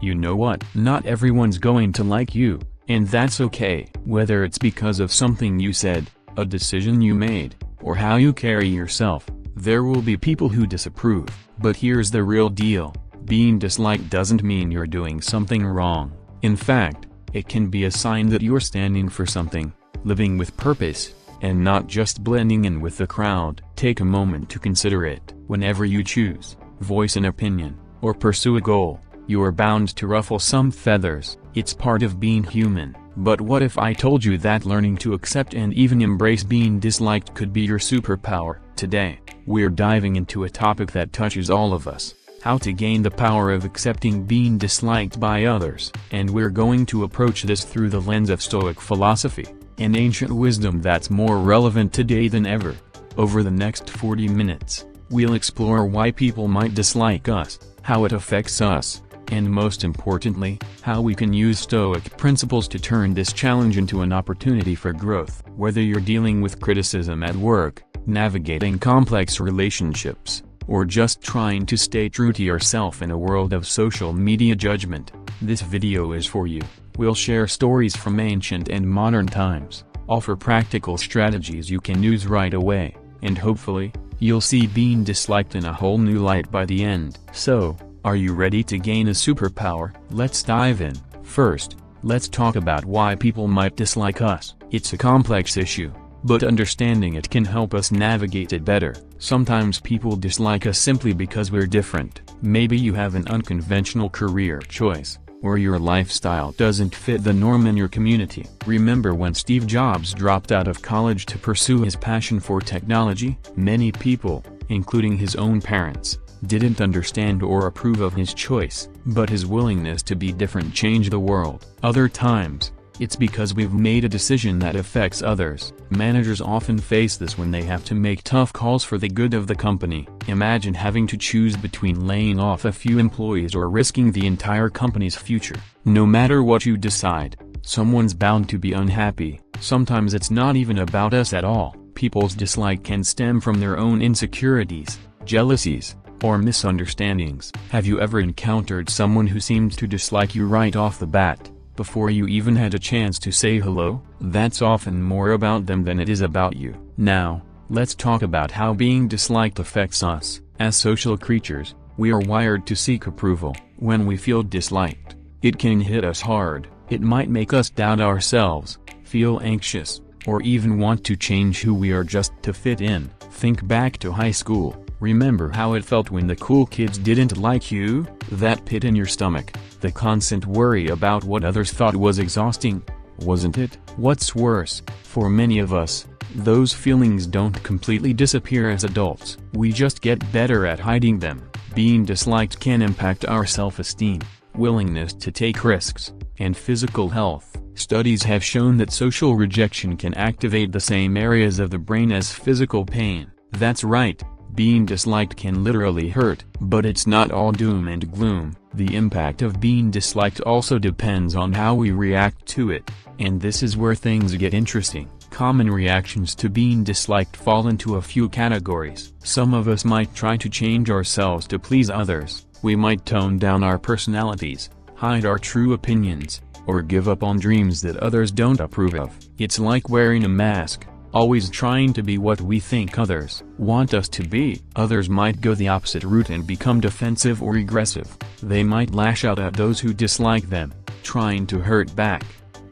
You know what? Not everyone's going to like you, and that's okay. Whether it's because of something you said, a decision you made, or how you carry yourself, there will be people who disapprove. But here's the real deal. Being disliked doesn't mean you're doing something wrong. In fact, it can be a sign that you're standing for something, living with purpose, and not just blending in with the crowd. Take a moment to consider it. Whenever you choose, voice an opinion, or pursue a goal, you are bound to ruffle some feathers. It's part of being human. But what if I told you that learning to accept and even embrace being disliked could be your superpower? Today, we're diving into a topic that touches all of us: how to gain the power of accepting being disliked by others. And we're going to approach this through the lens of Stoic philosophy, an ancient wisdom that's more relevant today than ever. Over the next 40 minutes, we'll explore why people might dislike us, how it affects us, and most importantly, how we can use Stoic principles to turn this challenge into an opportunity for growth. Whether you're dealing with criticism at work, navigating complex relationships, or just trying to stay true to yourself in a world of social media judgment, this video is for you. We'll share stories from ancient and modern times, offer practical strategies you can use right away, and hopefully, you'll see being disliked in a whole new light by the end. So, are you ready to gain a superpower? Let's dive in. First, let's talk about why people might dislike us. It's a complex issue, but understanding it can help us navigate it better. Sometimes people dislike us simply because we're different. Maybe you have an unconventional career choice, or your lifestyle doesn't fit the norm in your community. Remember when Steve Jobs dropped out of college to pursue his passion for technology? Many people, including his own parents, didn't understand or approve of his choice, but his willingness to be different changed the world. Other times, it's because we've made a decision that affects others. Managers often face this when they have to make tough calls for the good of the company. Imagine having to choose between laying off a few employees or risking the entire company's future. No matter what you decide, someone's bound to be unhappy. Sometimes it's not even about us at all. People's dislike can stem from their own insecurities, jealousies, or misunderstandings. Have you ever encountered someone who seemed to dislike you right off the bat, before you even had a chance to say hello? That's often more about them than it is about you. Now, let's talk about how being disliked affects us. As social creatures, we are wired to seek approval. When we feel disliked, it can hit us hard. It might make us doubt ourselves, feel anxious, or even want to change who we are just to fit in. Think back to high school. Remember how it felt when the cool kids didn't like you? That pit in your stomach, the constant worry about what others thought was exhausting, wasn't it? What's worse, for many of us, those feelings don't completely disappear as adults. We just get better at hiding them. Being disliked can impact our self-esteem, willingness to take risks, and physical health. Studies have shown that social rejection can activate the same areas of the brain as physical pain. That's right. Being disliked can literally hurt, but it's not all doom and gloom. The impact of being disliked also depends on how we react to it, and this is where things get interesting. Common reactions to being disliked fall into a few categories. Some of us might try to change ourselves to please others. We might tone down our personalities, hide our true opinions, or give up on dreams that others don't approve of. It's like wearing a mask, always trying to be what we think others want us to be. Others might go the opposite route and become defensive or aggressive. They might lash out at those who dislike them, trying to hurt back.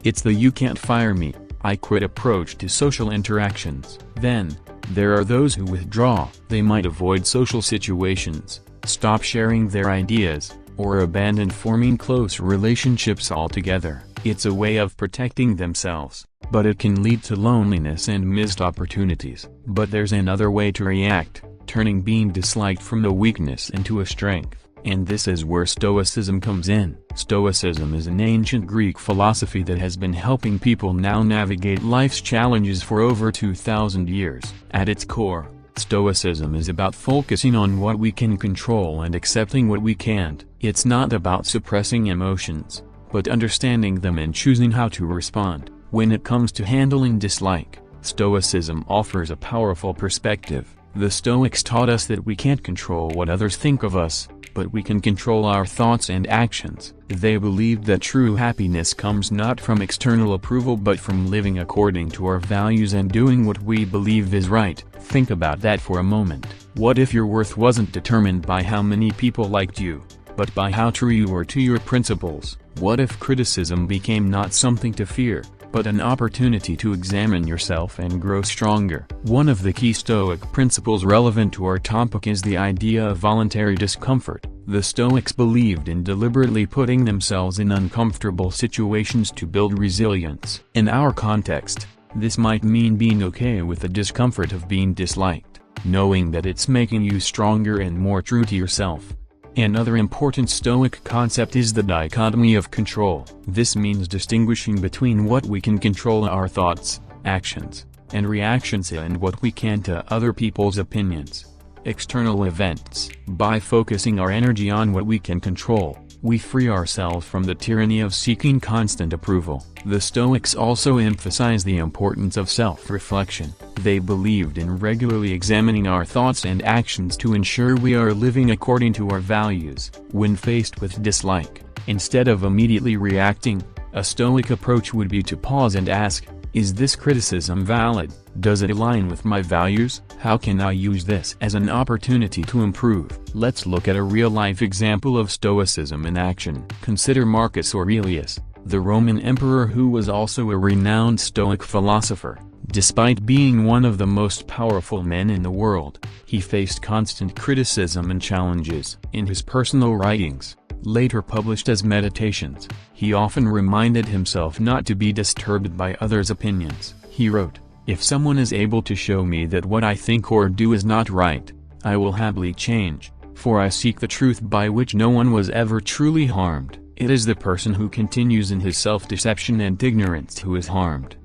It's the "you can't fire me, I quit" approach to social interactions. Then, there are those who withdraw. They might avoid social situations, stop sharing their ideas, or abandon forming close relationships altogether. It's a way of protecting themselves, but it can lead to loneliness and missed opportunities. But there's another way to react, turning being disliked from a weakness into a strength. And this is where Stoicism comes in. Stoicism is an ancient Greek philosophy that has been helping people now navigate life's challenges for over 2,000 years. At its core, Stoicism is about focusing on what we can control and accepting what we can't. It's not about suppressing emotions, but understanding them and choosing how to respond. When it comes to handling dislike, Stoicism offers a powerful perspective. The Stoics taught us that we can't control what others think of us, but we can control our thoughts and actions. They believed that true happiness comes not from external approval but from living according to our values and doing what we believe is right. Think about that for a moment. What if your worth wasn't determined by how many people liked you, but by how true you were to your principles? What if criticism became not something to fear, but an opportunity to examine yourself and grow stronger? One of the key Stoic principles relevant to our topic is the idea of voluntary discomfort. The Stoics believed in deliberately putting themselves in uncomfortable situations to build resilience. In our context, this might mean being okay with the discomfort of being disliked, knowing that it's making you stronger and more true to yourself. Another important Stoic concept is the dichotomy of control. This means distinguishing between what we can control, our thoughts, actions, and reactions, and what we can't, other people's opinions, external events. By focusing our energy on what we can control, we free ourselves from the tyranny of seeking constant approval. The Stoics also emphasize the importance of self-reflection. They believed in regularly examining our thoughts and actions to ensure we are living according to our values. When faced with dislike, instead of immediately reacting, a Stoic approach would be to pause and ask, is this criticism valid? Does it align with my values? How can I use this as an opportunity to improve? Let's look at a real-life example of Stoicism in action. Consider Marcus Aurelius, the Roman emperor who was also a renowned Stoic philosopher. Despite being one of the most powerful men in the world, he faced constant criticism and challenges. In his personal writings, later published as Meditations, he often reminded himself not to be disturbed by others' opinions. He wrote, "If someone is able to show me that what I think or do is not right, I will happily change, for I seek the truth by which no one was ever truly harmed. It is the person who continues in his self-deception and ignorance who is harmed."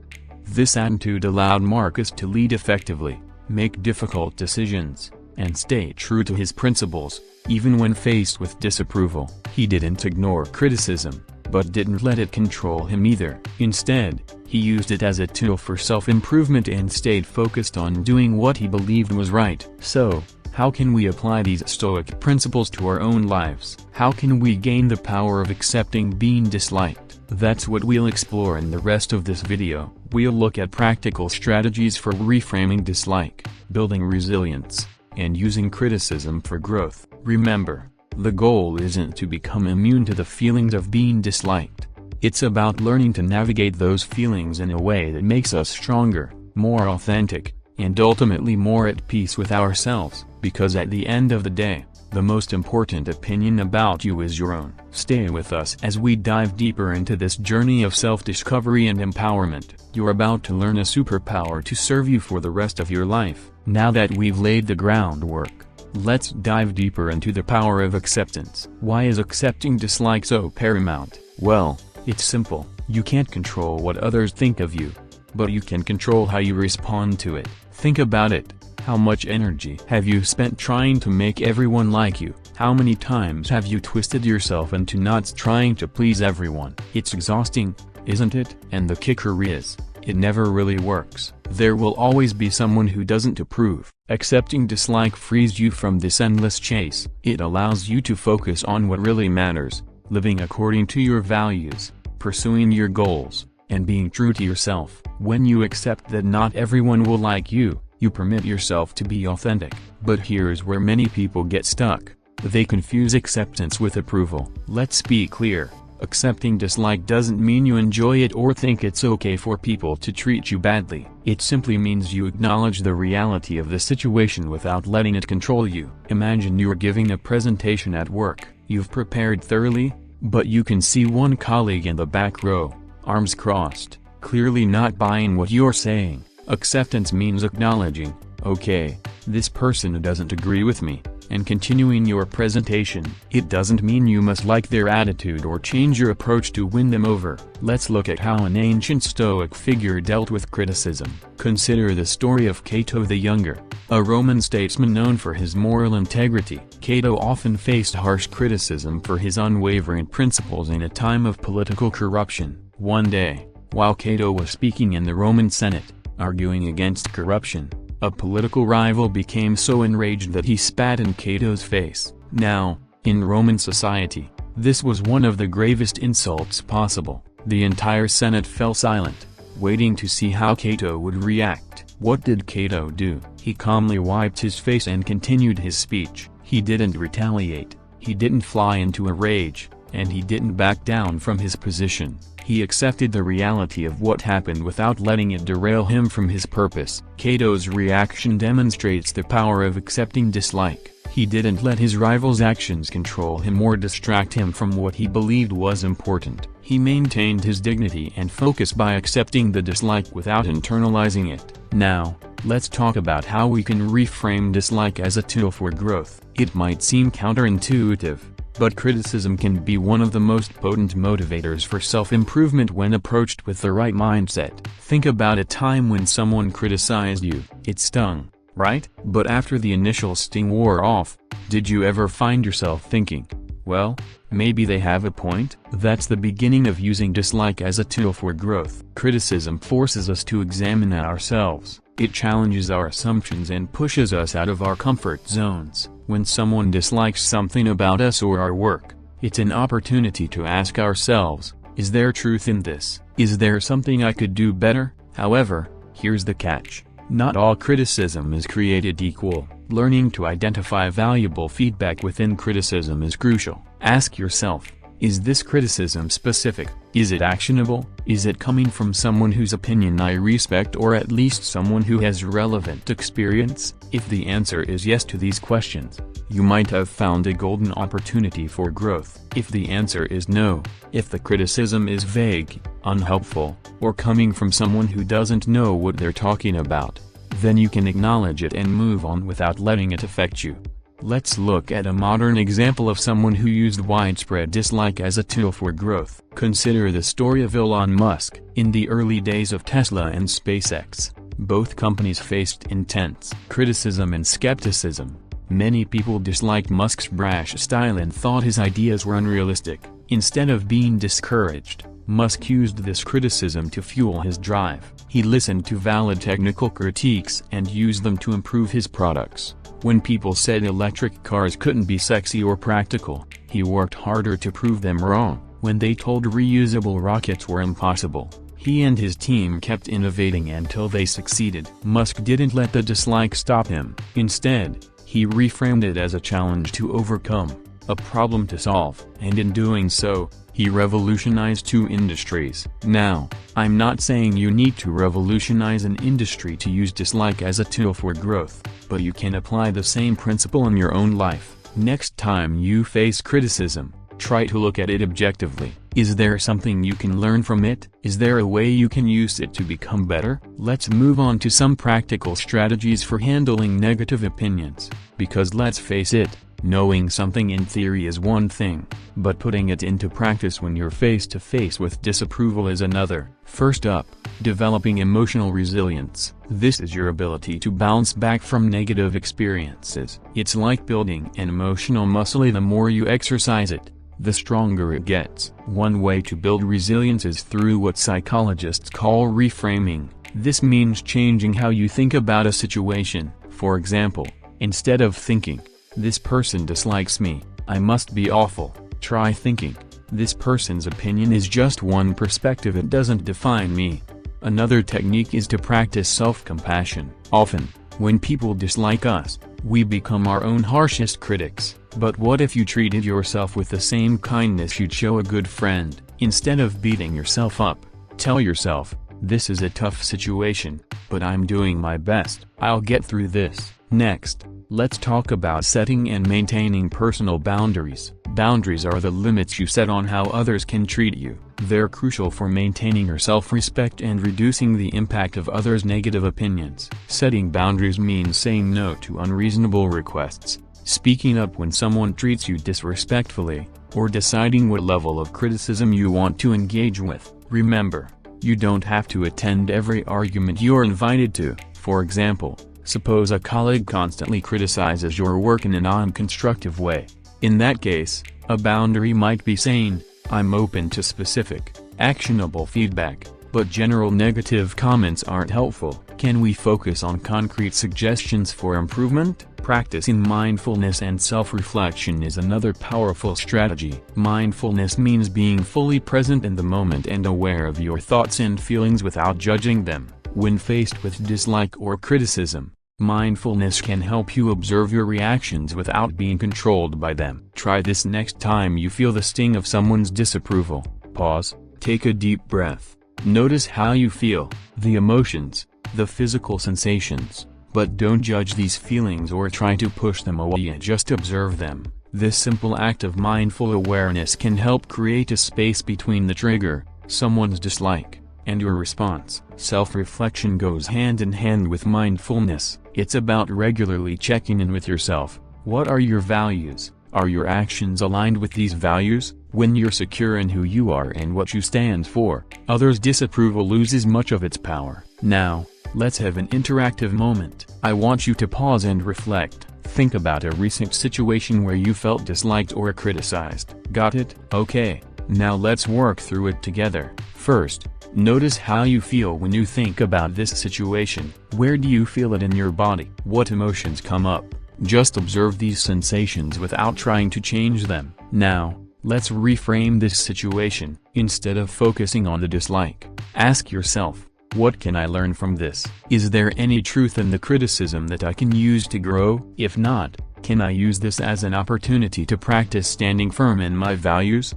This attitude allowed Marcus to lead effectively, make difficult decisions, and stay true to his principles, even when faced with disapproval. He didn't ignore criticism, but didn't let it control him either. Instead, he used it as a tool for self-improvement and stayed focused on doing what he believed was right. So, how can we apply these Stoic principles to our own lives? How can we gain the power of accepting being disliked? That's what we'll explore in the rest of this video. We'll look at practical strategies for reframing dislike, building resilience, and using criticism for growth. Remember, the goal isn't to become immune to the feelings of being disliked. It's about learning to navigate those feelings in a way that makes us stronger, more authentic, and ultimately more at peace with ourselves. Because at the end of the day, the most important opinion about you is your own. Stay with us as we dive deeper into this journey of self-discovery and empowerment. You're about to learn a superpower to serve you for the rest of your life. Now that we've laid the groundwork, let's dive deeper into the power of acceptance. Why is accepting dislike so paramount? Well, it's simple. You can't control what others think of you, but you can control how you respond to it. Think about it. How much energy have you spent trying to make everyone like you? How many times have you twisted yourself into knots trying to please everyone? It's exhausting, isn't it? And the kicker is, it never really works. There will always be someone who doesn't approve. Accepting dislike frees you from this endless chase. It allows you to focus on what really matters, living according to your values, pursuing your goals, and being true to yourself. When you accept that not everyone will like you, you permit yourself to be authentic. But here's where many people get stuck. They confuse acceptance with approval. Let's be clear. Accepting dislike doesn't mean you enjoy it or think it's okay for people to treat you badly. It simply means you acknowledge the reality of the situation without letting it control you. Imagine you're giving a presentation at work. You've prepared thoroughly, but you can see one colleague in the back row, arms crossed, clearly not buying what you're saying. Acceptance means acknowledging, okay, this person doesn't agree with me, and continuing your presentation. It doesn't mean you must like their attitude or change your approach to win them over. Let's look at how an ancient Stoic figure dealt with criticism. Consider the story of Cato the Younger, a Roman statesman known for his moral integrity. Cato often faced harsh criticism for his unwavering principles in a time of political corruption. One day, while Cato was speaking in the Roman Senate, arguing against corruption, a political rival became so enraged that he spat in Cato's face. Now, In Roman society, this was one of the gravest insults possible. The entire Senate fell silent, waiting to see how Cato would react. What did Cato do? He calmly wiped his face and continued his speech. He didn't retaliate, he didn't fly into a rage, and he didn't back down from his position. He accepted the reality of what happened without letting it derail him from his purpose. Cato's reaction demonstrates the power of accepting dislike. He didn't let his rival's actions control him or distract him from what he believed was important. He maintained his dignity and focus by accepting the dislike without internalizing it. Now, let's talk about how we can reframe dislike as a tool for growth. It might seem counterintuitive, but criticism can be one of the most potent motivators for self-improvement when approached with the right mindset. Think about a time when someone criticized you. It stung, right? But after the initial sting wore off, did you ever find yourself thinking, well, maybe they have a point? That's the beginning of using dislike as a tool for growth. Criticism forces us to examine ourselves. It challenges our assumptions and pushes us out of our comfort zones. When someone dislikes something about us or our work, it's an opportunity to ask ourselves, is there truth in this? Is there something I could do better? However, here's the catch. Not all criticism is created equal. Learning to identify valuable feedback within criticism is crucial. Ask yourself, is this criticism specific? Is it actionable? Is it coming from someone whose opinion I respect or at least someone who has relevant experience? If the answer is yes to these questions, you might have found a golden opportunity for growth. If the answer is no, if the criticism is vague, unhelpful, or coming from someone who doesn't know what they're talking about, then you can acknowledge it and move on without letting it affect you. Let's look at a modern example of someone who used widespread dislike as a tool for growth. Consider the story of Elon Musk. In the early days of Tesla and SpaceX, both companies faced intense criticism and skepticism. Many people disliked Musk's brash style and thought his ideas were unrealistic. Instead of being discouraged, Musk used this criticism to fuel his drive. He listened to valid technical critiques and used them to improve his products. When people said electric cars couldn't be sexy or practical, he worked harder to prove them wrong. When they told reusable rockets were impossible, he and his team kept innovating until they succeeded. Musk didn't let the dislike stop him. Instead, he reframed it as a challenge to overcome, a problem to solve, and in doing so, he revolutionized two industries. Now, I'm not saying you need to revolutionize an industry to use dislike as a tool for growth, but you can apply the same principle in your own life. Next time you face criticism, try to look at it objectively. Is there something you can learn from it? Is there a way you can use it to become better? Let's move on to some practical strategies for handling negative opinions, because let's face it, knowing something in theory is one thing, but putting it into practice when you're face to face with disapproval is another. First up, developing emotional resilience. This is your ability to bounce back from negative experiences. It's like building an emotional muscle. The more you exercise it, the stronger it gets. One way to build resilience is through what psychologists call reframing. This means changing how you think about a situation. For example, instead of thinking, "This person dislikes me, I must be awful," try thinking, "This person's opinion is just one perspective, it doesn't define me." Another technique is to practice self-compassion. Often, when people dislike us, we become our own harshest critics. But what if you treated yourself with the same kindness you'd show a good friend? Instead of beating yourself up, tell yourself, "This is a tough situation, but I'm doing my best. I'll get through this." Next, let's talk about setting and maintaining personal boundaries. Boundaries are the limits you set on how others can treat you. They're crucial for maintaining your self-respect and reducing the impact of others' negative opinions. Setting boundaries means saying no to unreasonable requests, speaking up when someone treats you disrespectfully, or deciding what level of criticism you want to engage with. Remember, you don't have to attend every argument you're invited to. For example, suppose a colleague constantly criticizes your work in a non-constructive way. In that case, a boundary might be saying, "I'm open to specific, actionable feedback, but general negative comments aren't helpful. Can we focus on concrete suggestions for improvement? Practicing mindfulness and self-reflection is another powerful strategy. Mindfulness means being fully present in the moment and aware of your thoughts and feelings without judging them. When faced with dislike or criticism, mindfulness can help you observe your reactions without being controlled by them. Try this next time you feel the sting of someone's disapproval. Pause, take a deep breath. Notice how you feel, the emotions, the physical sensations, but don't judge these feelings or try to push them away, just observe them. This simple act of mindful awareness can help create a space between the trigger, someone's dislike, and your response. Self-reflection goes hand in hand with mindfulness. It's about regularly checking in with yourself. What are your values? Are your actions aligned with these values? When you're secure in who you are and what you stand for, others' disapproval loses much of its power. Now, let's have an interactive moment. I want you to pause and reflect. Think about a recent situation where you felt disliked or criticized. Got it? Okay, now let's work through it together. First, notice how you feel when you think about this situation. Where do you feel it in your body? What emotions come up? Just observe these sensations without trying to change them. Now, let's reframe this situation. Instead of focusing on the dislike, ask yourself, what can I learn from this? Is there any truth in the criticism that I can use to grow? If not, can I use this as an opportunity to practice standing firm in my values?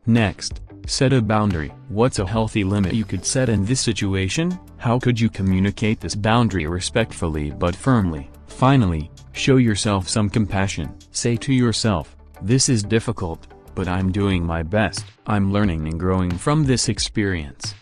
Next, set a boundary. What's a healthy limit you could set in this situation? How could you communicate this boundary respectfully but firmly? Finally, show yourself some compassion. Say to yourself, this is difficult, but I'm doing my best. I'm learning and growing from this experience.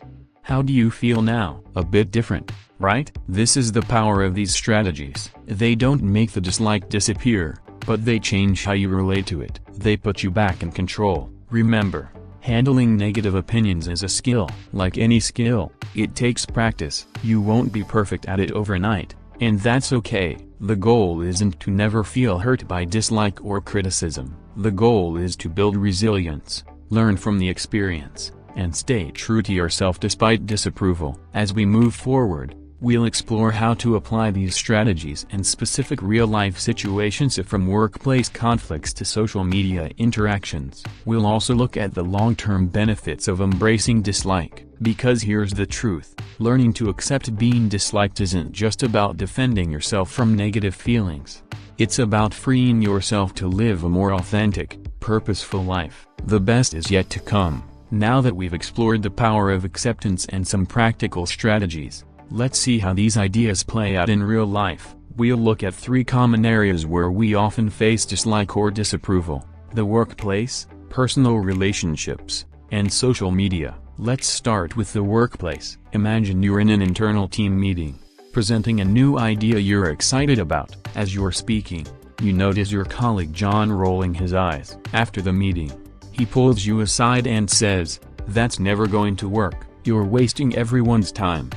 How do you feel now? A bit different, right? This is the power of these strategies. They don't make the dislike disappear, but they change how you relate to it. They put you back in control. Remember, handling negative opinions is a skill. Like any skill, it takes practice. You won't be perfect at it overnight, and that's okay. The goal isn't to never feel hurt by dislike or criticism. The goal is to build resilience, learn from the experience, and stay true to yourself despite disapproval. As we move forward, we'll explore how to apply these strategies in specific real-life situations, from workplace conflicts to social media interactions. We'll also look at the long-term benefits of embracing dislike. Because here's the truth, learning to accept being disliked isn't just about defending yourself from negative feelings. It's about freeing yourself to live a more authentic, purposeful life. The best is yet to come. Now that we've explored the power of acceptance and some practical strategies, let's see how these ideas play out in real life. We'll look at 3 common areas where we often face dislike or disapproval: the workplace, personal relationships, and social media. Let's start with the workplace. Imagine you're in an internal team meeting, presenting a new idea you're excited about. As you're speaking, you notice your colleague John rolling his eyes. After the meeting, he pulls you aside and says, "That's never going to work. You're wasting everyone's time."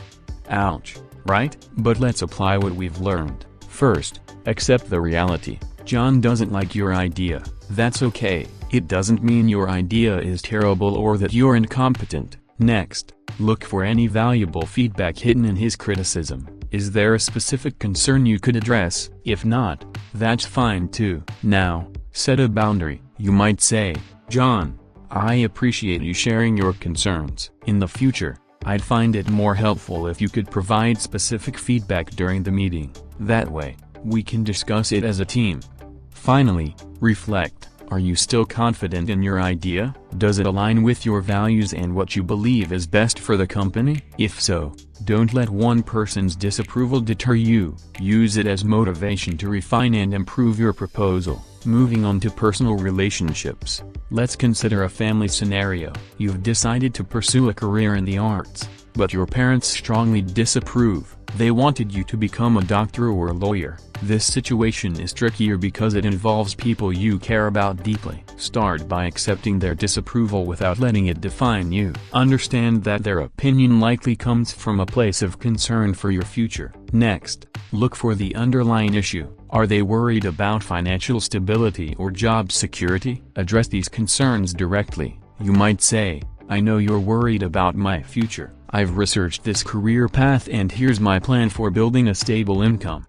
Ouch, right? But let's apply what we've learned. First, accept the reality. John doesn't like your idea. That's okay. It doesn't mean your idea is terrible or that you're incompetent. Next, look for any valuable feedback hidden in his criticism. Is there a specific concern you could address? If not, that's fine too. Now, set a boundary. You might say, "John, I appreciate you sharing your concerns. In the future, I'd find it more helpful if you could provide specific feedback during the meeting. That way, we can discuss it as a team." Finally, reflect. Are you still confident in your idea? Does it align with your values and what you believe is best for the company? If so, don't let one person's disapproval deter you. Use it as motivation to refine and improve your proposal. Moving on to personal relationships, let's consider a family scenario. You've decided to pursue a career in the arts, but your parents strongly disapprove. They wanted you to become a doctor or a lawyer. This situation is trickier because it involves people you care about deeply. Start by accepting their disapproval without letting it define you. Understand that their opinion likely comes from a place of concern for your future. Next, look for the underlying issue. Are they worried about financial stability or job security? Address these concerns directly. You might say, "I know you're worried about my future. I've researched this career path and here's my plan for building a stable income.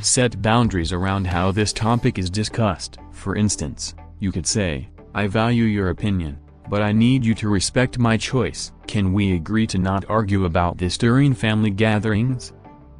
Set boundaries around how this topic is discussed. For instance, you could say, I value your opinion, but I need you to respect my choice. Can we agree to not argue about this during family gatherings?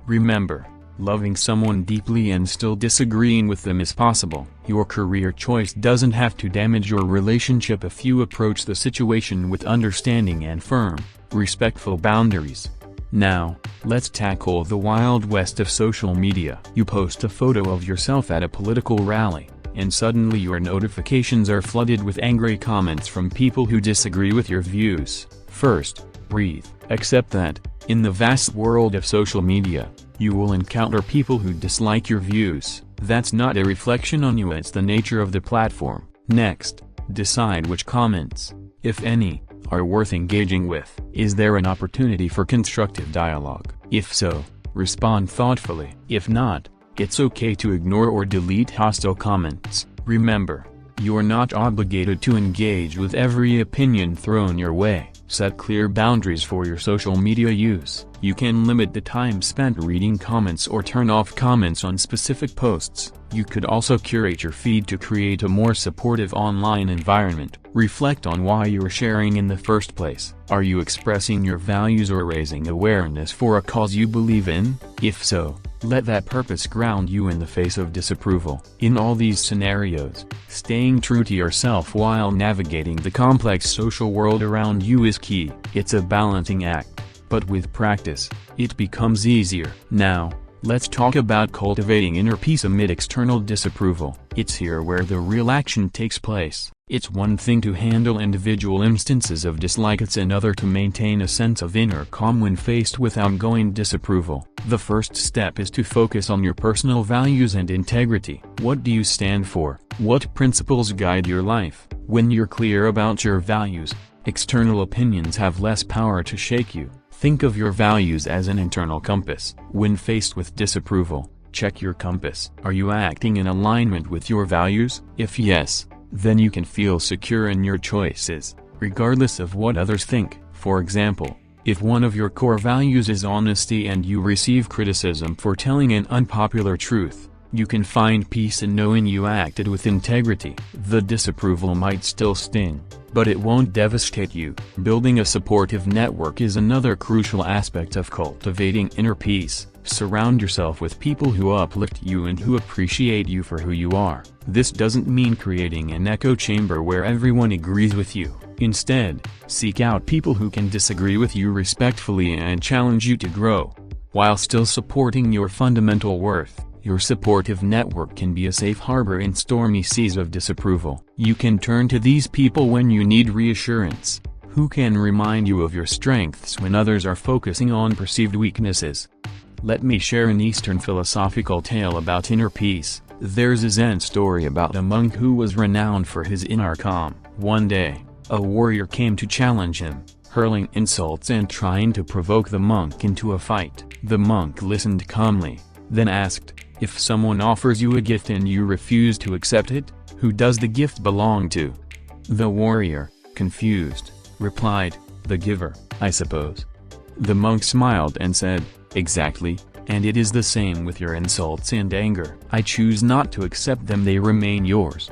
Remember, loving someone deeply and still disagreeing with them is possible. Your career choice doesn't have to damage your relationship if you approach the situation with understanding and firm, respectful boundaries. Now, let's tackle the Wild West of social media. You post a photo of yourself at a political rally, and suddenly your notifications are flooded with angry comments from people who disagree with your views. First, breathe. Accept that, in the vast world of social media, you will encounter people who dislike your views. That's not a reflection on you, it's the nature of the platform. Next, decide which comments, if any, are worth engaging with. Is there an opportunity for constructive dialogue? If so, respond thoughtfully. If not, it's okay to ignore or delete hostile comments. Remember, you're not obligated to engage with every opinion thrown your way. Set clear boundaries for your social media use. You can limit the time spent reading comments or turn off comments on specific posts. You could also curate your feed to create a more supportive online environment. Reflect on why you're sharing in the first place. Are you expressing your values or raising awareness for a cause you believe in? If so, let that purpose ground you in the face of disapproval. In all these scenarios, staying true to yourself while navigating the complex social world around you is key. It's a balancing act, but with practice, it becomes easier. Now, let's talk about cultivating inner peace amid external disapproval. It's here where the real action takes place. It's one thing to handle individual instances of dislike, it's another to maintain a sense of inner calm when faced with ongoing disapproval. The first step is to focus on your personal values and integrity. What do you stand for? What principles guide your life? When you're clear about your values, external opinions have less power to shake you. Think of your values as an internal compass. When faced with disapproval, check your compass. Are you acting in alignment with your values? If yes, then you can feel secure in your choices, regardless of what others think. For example, if one of your core values is honesty and you receive criticism for telling an unpopular truth, you can find peace in knowing you acted with integrity. The disapproval might still sting, but it won't devastate you. Building a supportive network is another crucial aspect of cultivating inner peace. Surround yourself with people who uplift you and who appreciate you for who you are. This doesn't mean creating an echo chamber where everyone agrees with you. Instead, seek out people who can disagree with you respectfully and challenge you to grow, while still supporting your fundamental worth. Your supportive network can be a safe harbor in stormy seas of disapproval. You can turn to these people when you need reassurance, who can remind you of your strengths when others are focusing on perceived weaknesses. Let me share an Eastern philosophical tale about inner peace. There's a Zen story about a monk who was renowned for his inner calm. One day, a warrior came to challenge him, hurling insults and trying to provoke the monk into a fight. The monk listened calmly, then asked, "If someone offers you a gift and you refuse to accept it, who does the gift belong to?" The warrior, confused, replied, "The giver, I suppose." The monk smiled and said, "Exactly, and it is the same with your insults and anger. I choose not to accept them, they remain yours."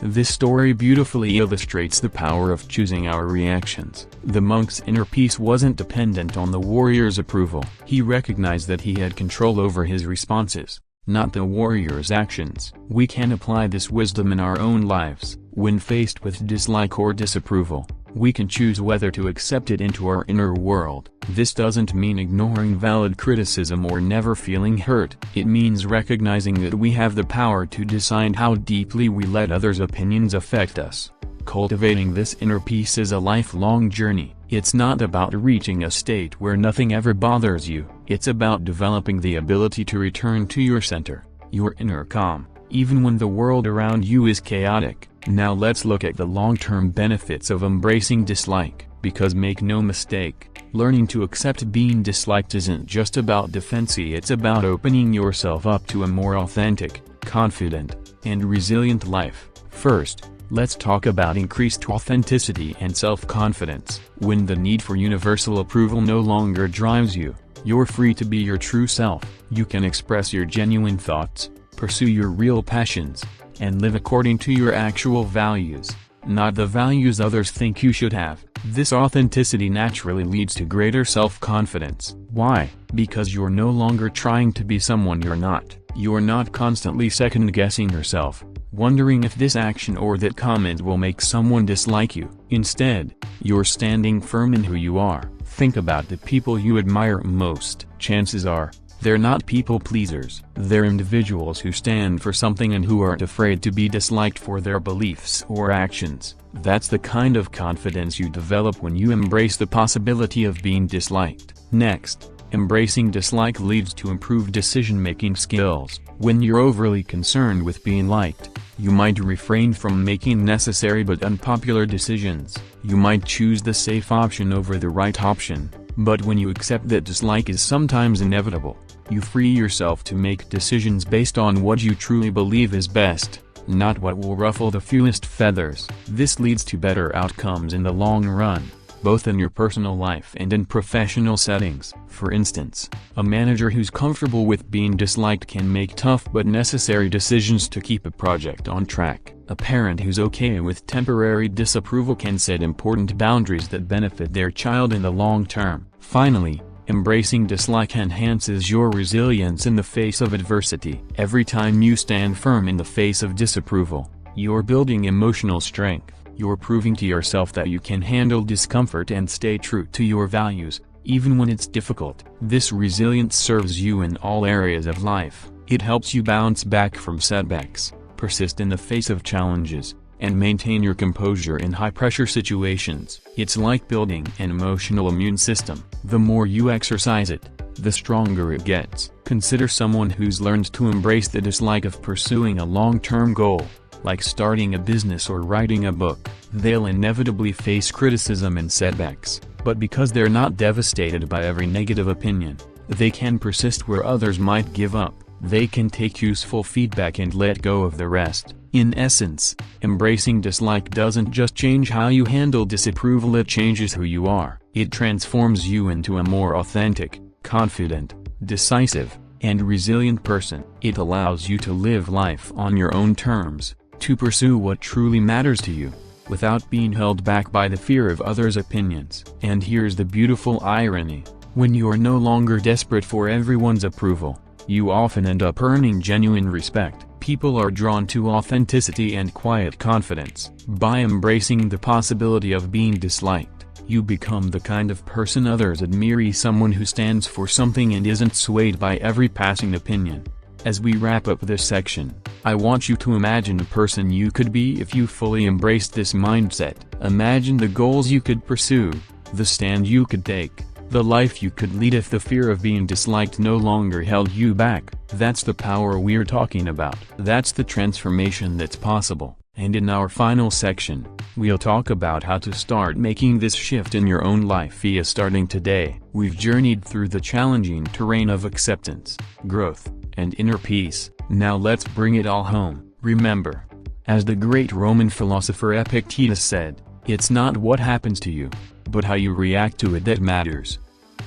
This story beautifully illustrates the power of choosing our reactions. The monk's inner peace wasn't dependent on the warrior's approval. He recognized that he had control over his responses, not the warrior's actions. We can apply this wisdom in our own lives. When faced with dislike or disapproval, we can choose whether to accept it into our inner world. This doesn't mean ignoring valid criticism or never feeling hurt. It means recognizing that we have the power to decide how deeply we let others' opinions affect us. Cultivating this inner peace is a lifelong journey. It's not about reaching a state where nothing ever bothers you. It's about developing the ability to return to your center, your inner calm, even when the world around you is chaotic. Now let's look at the long-term benefits of embracing dislike, because make no mistake, learning to accept being disliked isn't just about defense, it's about opening yourself up to a more authentic, confident, and resilient life. First, let's talk about increased authenticity and self-confidence. When the need for universal approval no longer drives you, you're free to be your true self. You can express your genuine thoughts, pursue your real passions, and live according to your actual values, not the values others think you should have. This authenticity naturally leads to greater self-confidence. Why? Because you're no longer trying to be someone you're not. You're not constantly second-guessing yourself, wondering if this action or that comment will make someone dislike you. Instead, you're standing firm in who you are. Think about the people you admire most. Chances are, they're not people-pleasers. They're individuals who stand for something and who aren't afraid to be disliked for their beliefs or actions. That's the kind of confidence you develop when you embrace the possibility of being disliked. Next, embracing dislike leads to improved decision-making skills. When you're overly concerned with being liked, you might refrain from making necessary but unpopular decisions. You might choose the safe option over the right option. But when you accept that dislike is sometimes inevitable, you free yourself to make decisions based on what you truly believe is best, not what will ruffle the fewest feathers. This leads to better outcomes in the long run, both in your personal life and in professional settings. For instance, a manager who's comfortable with being disliked can make tough but necessary decisions to keep a project on track. A parent who's okay with temporary disapproval can set important boundaries that benefit their child in the long term. Finally, embracing dislike enhances your resilience in the face of adversity. Every time you stand firm in the face of disapproval, you're building emotional strength. You're proving to yourself that you can handle discomfort and stay true to your values, even when it's difficult. This resilience serves you in all areas of life. It helps you bounce back from setbacks, persist in the face of challenges, and maintain your composure in high-pressure situations. It's like building an emotional immune system. The more you exercise it, the stronger it gets. Consider someone who's learned to embrace the dislike of pursuing a long-term goal, like starting a business or writing a book. They'll inevitably face criticism and setbacks, but because they're not devastated by every negative opinion, they can persist where others might give up. They can take useful feedback and let go of the rest. In essence, embracing dislike doesn't just change how you handle disapproval, it changes who you are. It transforms you into a more authentic, confident, decisive, and resilient person. It allows you to live life on your own terms, to pursue what truly matters to you, without being held back by the fear of others' opinions. And here's the beautiful irony: when you are no longer desperate for everyone's approval, you often end up earning genuine respect. People are drawn to authenticity and quiet confidence. By embracing the possibility of being disliked, you become the kind of person others admire, someone who stands for something and isn't swayed by every passing opinion. As we wrap up this section, I want you to imagine the person you could be if you fully embraced this mindset. Imagine the goals you could pursue, the stand you could take, the life you could lead if the fear of being disliked no longer held you back. That's the power we're talking about. That's the transformation that's possible. And in our final section, we'll talk about how to start making this shift in your own life via starting today. We've journeyed through the challenging terrain of acceptance, growth, and inner peace. Now let's bring it all home. Remember, as the great Roman philosopher Epictetus said, it's not what happens to you, but how you react to it that matters.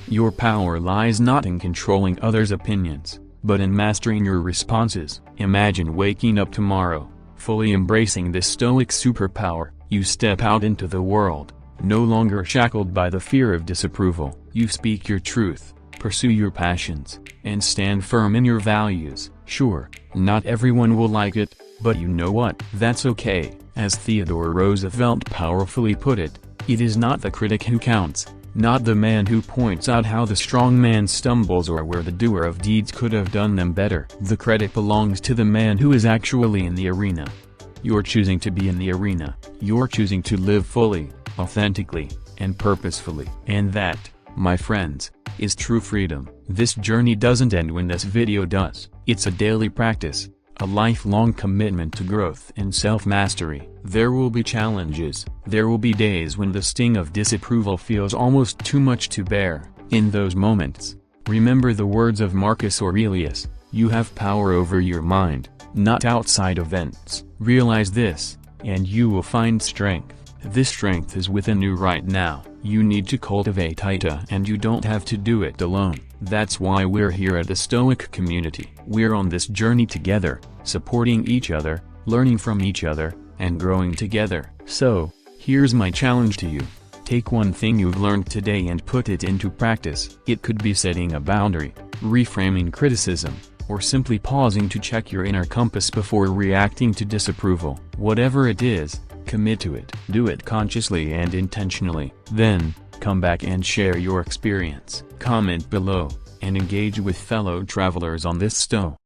Your power lies not in controlling others' opinions, but in mastering your responses. Imagine waking up tomorrow, fully embracing this Stoic superpower. You step out into the world, no longer shackled by the fear of disapproval. You speak your truth, pursue your passions, and stand firm in your values. Sure, not everyone will like it, but you know what? That's okay. As Theodore Roosevelt powerfully put it, it is not the critic who counts, not the man who points out how the strong man stumbles or where the doer of deeds could have done them better. The credit belongs to the man who is actually in the arena. You're choosing to be in the arena. You're choosing to live fully, authentically, and purposefully. And that, my friends, is true freedom. This journey doesn't end when this video does. It's a daily practice, a lifelong commitment to growth and self-mastery. There will be challenges. There will be days when the sting of disapproval feels almost too much to bear. In those moments, remember the words of Marcus Aurelius: you have power over your mind, not outside events. Realize this: and you will find strength. This strength is within you right now. You need to cultivate it, and you don't have to do it alone. That's why we're here at the Stoic community. We're on this journey together, supporting each other, learning from each other, and growing together. So, here's my challenge to you. Take one thing you've learned today and put it into practice. It could be setting a boundary, reframing criticism, or simply pausing to check your inner compass before reacting to disapproval. Whatever it is, commit to it. Do it consciously and intentionally. Then, come back and share your experience. Comment below, and engage with fellow travelers on this Sto.